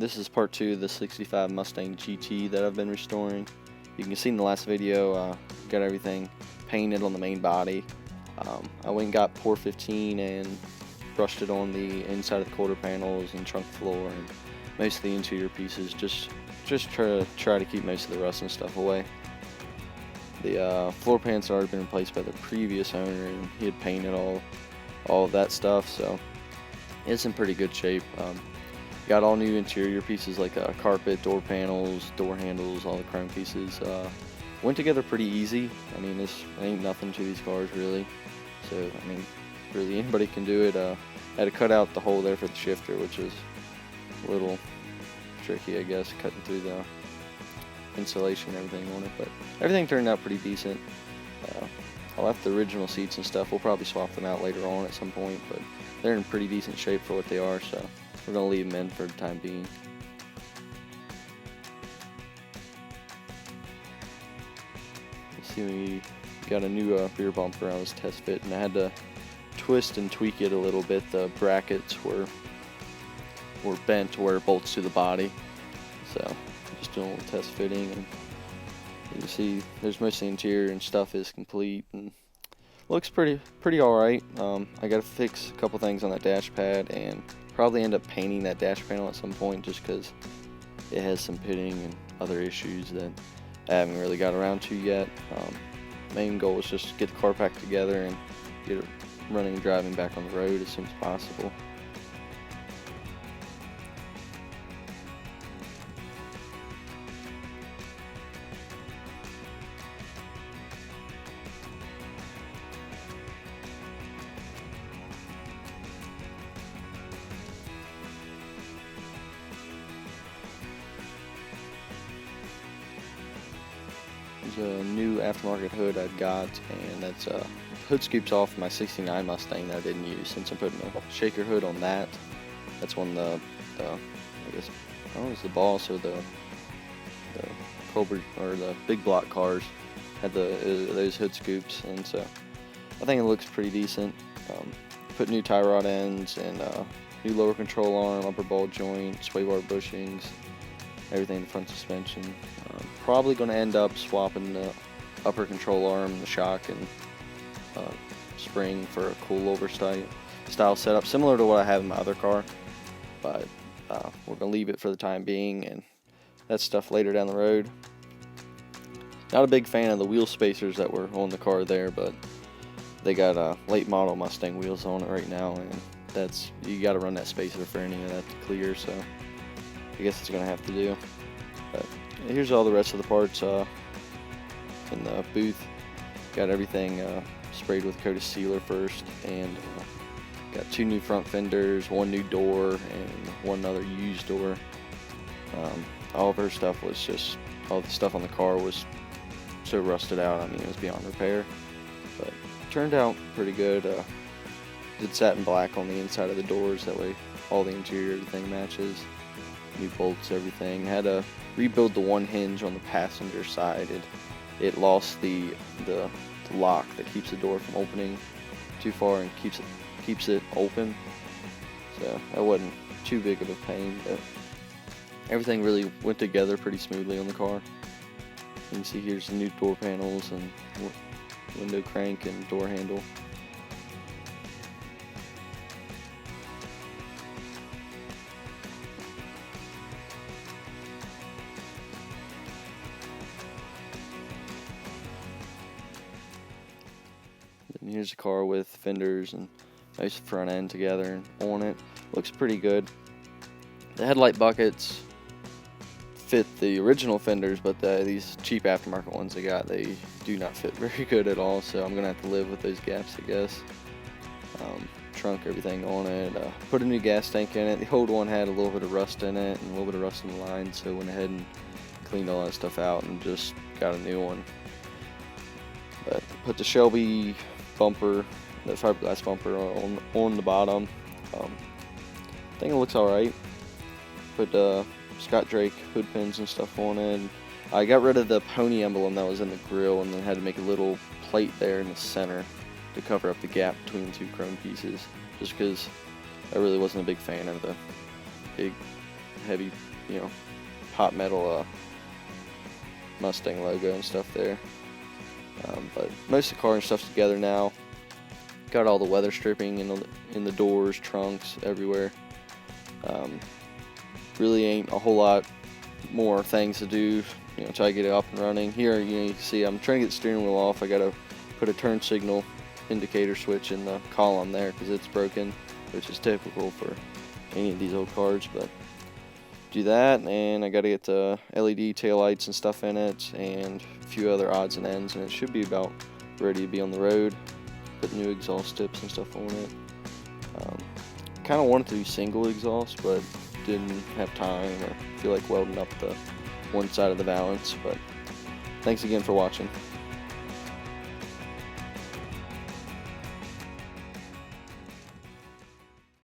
This is part 2 of the 65 Mustang GT that I've been restoring. You can see in the last video, got everything painted on the main body. I went and got Pour 15 and brushed it on the inside of the quarter panels and trunk floor and most of the interior pieces, just try to keep most of the rust and stuff away. The floor pans had already been replaced by the previous owner, and he had painted all of that stuff, so it's in pretty good shape. Got all new interior pieces like carpet, door panels, door handles, all the chrome pieces. Went together pretty easy. I mean, this ain't nothing to these cars really. So I mean, really anybody can do it. Had to cut out the hole there for the shifter, which is a little tricky, I guess, cutting through the insulation and everything on it. But everything turned out pretty decent. I left the original seats and stuff. We'll probably swap them out later on at some point, but they're in pretty decent shape for what they are, so we're going to leave them in for the time being. You see, we got a new rear bumper I was test fit, and I had to twist and tweak it a little bit. The brackets were bent to where it bolts to the body, so just doing a little test fitting. And you can see there's most of the interior and stuff is complete and looks pretty alright. I got to fix a couple things on that dash pad and probably end up painting that dash panel at some point, just because it has some pitting and other issues that I haven't really got around to yet. Main goal is just to get the car packed together and get it running and driving back on the road as soon as possible. There's a new aftermarket hood I got, and that's hood scoops off my 69 Mustang that I didn't use, since I'm putting a shaker hood on that. That's one of the I guess, I don't know if it's the Boss or the Cobra or the big block cars had those hood scoops, and so I think it looks pretty decent. Put new tie rod ends and new lower control arm, upper ball joint, sway bar bushings, everything in the front suspension. Probably going to end up swapping the upper control arm, the shock, and spring for a coilover style setup, similar to what I have in my other car. But we're going to leave it for the time being, and that stuff later down the road. Not a big fan of the wheel spacers that were on the car there, but they got late model Mustang wheels on it right now, and you got to run that spacer for any of that to clear, so I guess it's going to have to do. But here's all the rest of the parts in the booth. Got everything sprayed with a coat of sealer first, and got 2 new front fenders, 1 new door, and 1 other used door. All of her stuff was just, all the stuff on the car was so rusted out, I mean, it was beyond repair. But it turned out pretty good. Did satin black on the inside of the doors, that way all the interior, everything matches. New bolts, everything. Had to rebuild the one hinge on the passenger side. It lost the lock that keeps the door from opening too far and keeps it open. So that wasn't too big of a pain, but everything really went together pretty smoothly on the car. You can see here's the new door panels and window crank and door handle. And here's the car with fenders and nice front end together and on it. Looks pretty good. The headlight buckets fit the original fenders, but these cheap aftermarket ones they do not fit very good at all, so I'm going to have to live with those gaps, I guess. Trunk, everything on it. Put a new gas tank in it. The old one had a little bit of rust in it and a little bit of rust in the line, so I went ahead and cleaned all that stuff out and just got a new one. But put the Shelby bumper, that fiberglass bumper on the bottom. I think it looks alright. Put Scott Drake hood pins and stuff on it. I got rid of the pony emblem that was in the grill, and then had to make a little plate there in the center to cover up the gap between the 2 chrome pieces, just because I really wasn't a big fan of the big heavy, hot metal Mustang logo and stuff there. But most of the car and stuff's together now. Got all the weather stripping in the doors, trunks, everywhere. Really ain't a whole lot more things to do, until I get it up and running. Here, you can see I'm trying to get the steering wheel off. I gotta put a turn signal indicator switch in the column there because it's broken, which is typical for any of these old cars. But do that, and I gotta get the LED taillights and stuff in it, and a few other odds and ends, and it should be about ready to be on the road. Put new exhaust tips and stuff on it. Kind of wanted to do single exhaust, but didn't have time or feel like welding up the one side of the valance. But thanks again for watching.